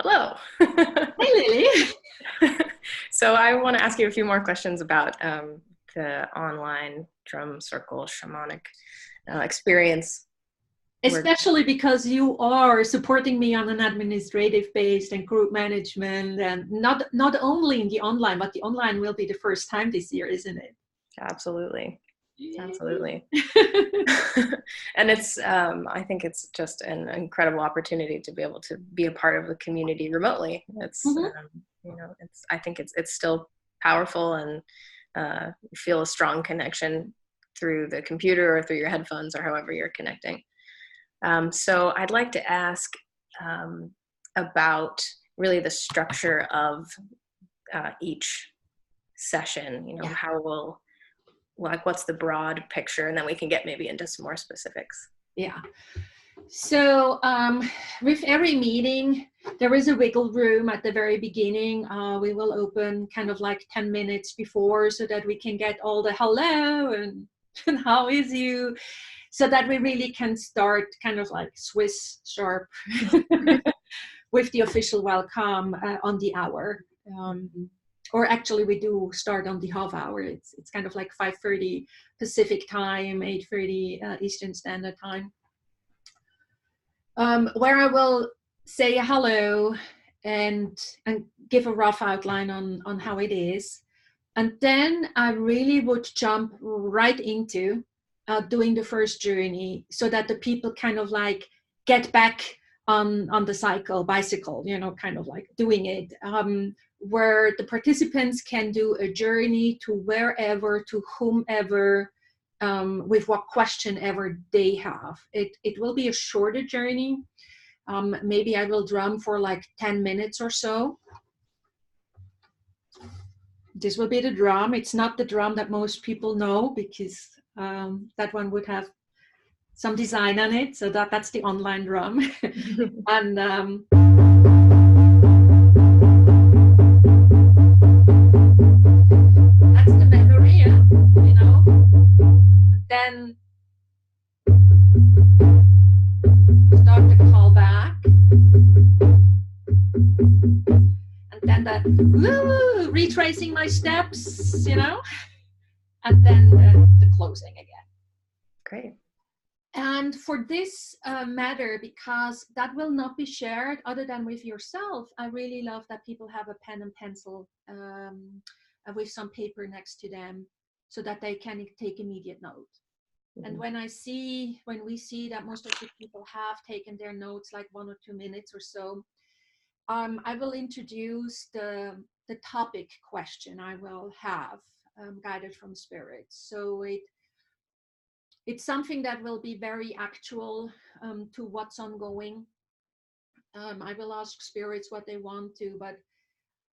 Hello. Hey, Lily. So I want to ask you a few more questions about the online drum circle shamanic experience. Where, Especially because you are supporting me on an administrative based and group management, and not only in the online, but the online will be the first time this year, isn't it? absolutely, Yay. absolutely. And I think it's just an incredible opportunity to be able to be a part of the community remotely. Mhm. I think it's still powerful, and you feel a strong connection through the computer or through your headphones or however you're connecting. So I'd like to ask about really the structure of each session. Yeah. What's the broad picture, and then we can get maybe into some more specifics. Yeah. So with every meeting, there is a wiggle room at the very beginning. We will open kind of like 10 minutes before so that we can get all the hello and how is you, so that we really can start kind of like Swiss sharp with the official welcome on the hour. Um, or actually, we do start on the half hour. It's kind of like 5:30 Pacific time, 8:30 Eastern Standard Time, where I will say hello and give a rough outline on how it is. And then I really would jump right into doing the first journey so that the people kind of like get back on the bicycle, kind of like doing it, where the participants can do a journey to wherever, to whomever, with what question ever they have. It will be a shorter journey. Maybe I will drum for like 10 minutes or so. This will be the drum. It's not the drum that most people know, because that one would have some design on it. So that's the online drum. And that's the memory, Then start the call back. And then retracing my steps, and then the closing again. Great. And for this matter, because that will not be shared other than with yourself, I really love that people have a pen and pencil with some paper next to them so that they can take immediate note. Mm-hmm. And when we see that most of the people have taken their notes like 1 or 2 minutes or so, I will introduce the topic question I will have guided from spirit. So it's something that will be very actual to what's ongoing. I will ask spirits what they want to, but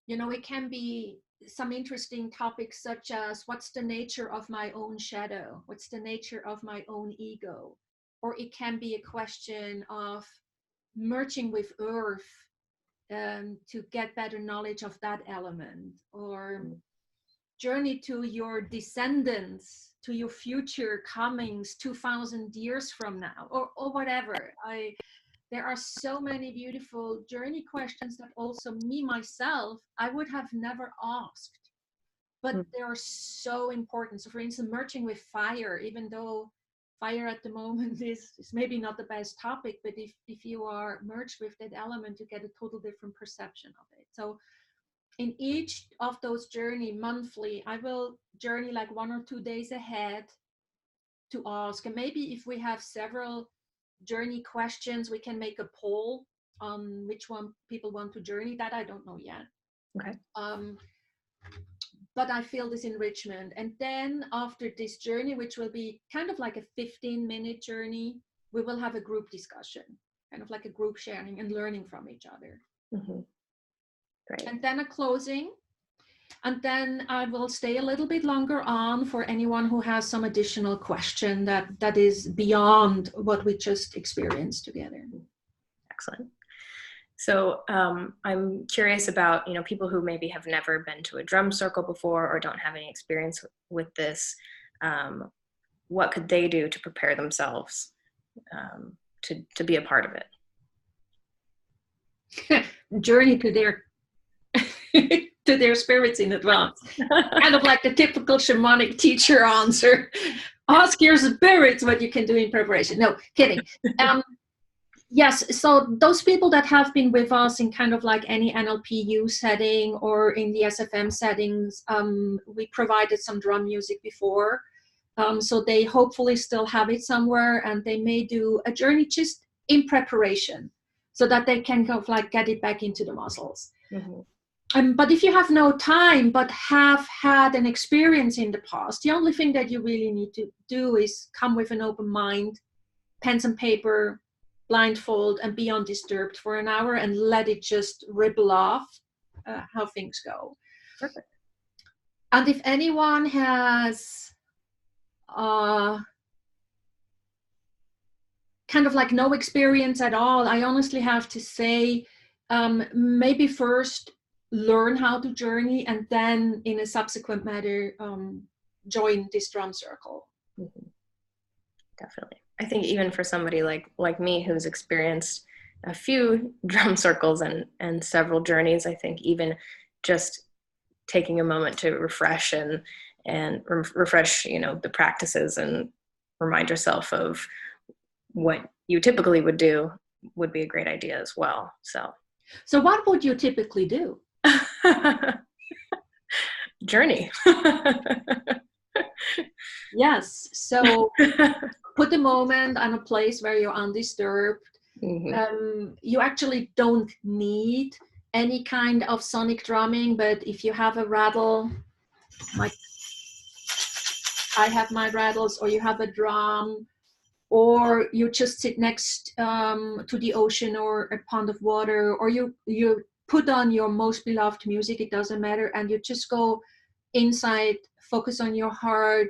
it can be some interesting topics such as what's the nature of my own shadow? What's the nature of my own ego? Or it can be a question of merging with earth to get better knowledge of that element, or journey to your descendants, to your future comings 2000 years from now, or whatever. There are so many beautiful journey questions that also myself, I would have never asked, but they are so important. So for instance, merging with fire, even though fire at the moment is maybe not the best topic, but if you are merged with that element, you get a total different perception of it. So in each of those journey monthly, I will journey like 1 or 2 days ahead to ask. And maybe if we have several journey questions, we can make a poll on which one people want to journey. That I don't know yet. Okay. But I feel this enrichment. And then after this journey, which will be kind of like a 15-minute journey, we will have a group discussion, kind of like a group sharing and learning from each other. Mm-hmm. Great. And then a closing. And then I will stay a little bit longer on for anyone who has some additional question that is beyond what we just experienced together. Excellent. So I'm curious about, people who maybe have never been to a drum circle before or don't have any experience with this. What could they do to prepare themselves to be a part of it? journey to their to their spirits in advance. Kind of like the typical shamanic teacher answer. Ask your spirits what you can do in preparation. No, kidding. Yes, so those people that have been with us in kind of like any NLPU setting or in the SFM settings, we provided some drum music before. So they hopefully still have it somewhere, and they may do a journey just in preparation so that they can kind of like get it back into the muscles. Mm-hmm. But if you have no time but have had an experience in the past, the only thing that you really need to do is come with an open mind, pens and paper, blindfold, and be undisturbed for an hour and let it just ripple off how things go. Perfect. And if anyone has kind of like no experience at all, I honestly have to say, maybe first learn how to journey and then in a subsequent matter join this drum circle. Mm-hmm. Definitely. I think even for somebody like me who's experienced a few drum circles and several journeys, I think even just taking a moment to refresh and refresh, the practices and remind yourself of what you typically would do would be a great idea as well. So what would you typically do? Journey. Yes. So put the moment on a place where you're undisturbed. Mm-hmm. You actually don't need any kind of sonic drumming, but if you have a rattle, like I have my rattles, or you have a drum, or you just sit next to the ocean or a pond of water, or you put on your most beloved music, it doesn't matter, and you just go inside, focus on your heart,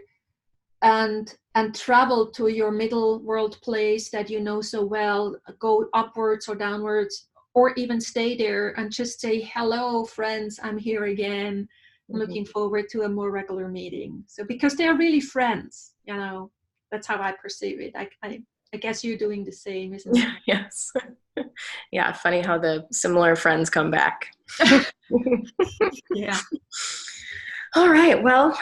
and travel to your middle world place that you know so well, go upwards or downwards, or even stay there and just say, hello friends, I'm here again. I'm looking forward to a more regular meeting. So because they're really friends, that's how I perceive it. I guess you're doing the same, isn't it? Yes. Yeah, funny how the similar friends come back. Yeah. All right, well,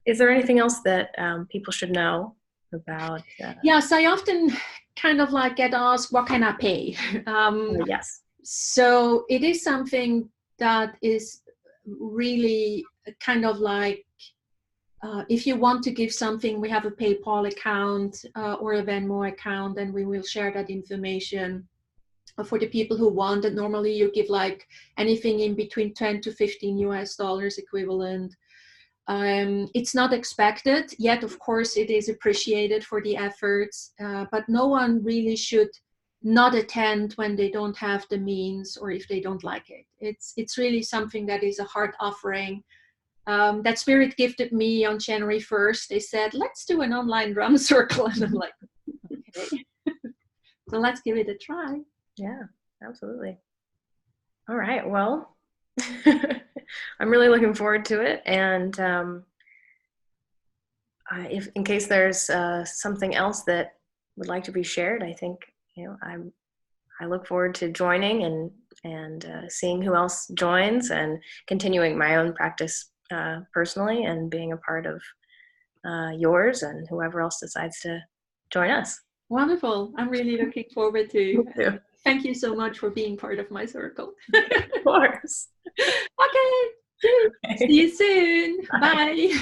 is there anything else that people should know about? Yes, I often kind of like get asked, what can I pay? Yes. So it is something that is really kind of like, if you want to give something, we have a PayPal account or a Venmo account, and we will share that information for the people who want it. Normally you give like anything in between 10 to 15 US dollars equivalent. It's not expected yet. Of course, it is appreciated for the efforts, but no one really should not attend when they don't have the means or if they don't like it. It's really something that is a heart offering. That Spirit gifted me on January 1st. They said, let's do an online drum circle. And I'm like, okay. So let's give it a try. Yeah, absolutely. All right. Well, I'm really looking forward to it. And if in case there's something else that would like to be shared, I think, I look forward to joining and seeing who else joins and continuing my own practice personally and being a part of yours and whoever else decides to join us. Wonderful. I'm really looking forward to. Me too. Thank you so much for being part of my circle. Of course. Okay. See you soon. Bye.